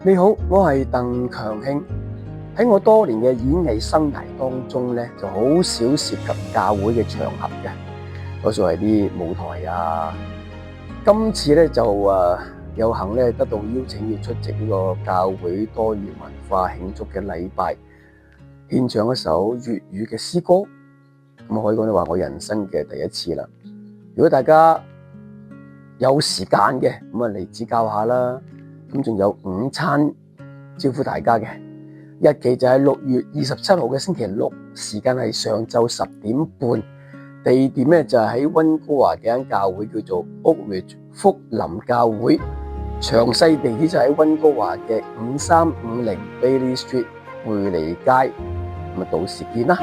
你好，我係鄧強興。喺我多年嘅演藝生涯當中咧，就好少涉及教會嘅場合嘅，多數係啲舞台啊。今次咧就有幸咧得到邀請要出席呢個教會多元文化慶祝嘅禮拜，獻唱一首粵語嘅詩歌。咁可以講你話我人生嘅第一次啦。如果大家有時間嘅，咁嚟指教下啦。咁仲有午餐招呼大家嘅，日期就係6月27號嘅星期六，時間係上晝10點半，地點咧就係喺溫哥華嘅間教會叫做 Oakridge 福林教會，詳細地址就喺溫哥華嘅5350 Bailey Street 貝利街，咁到時見啦。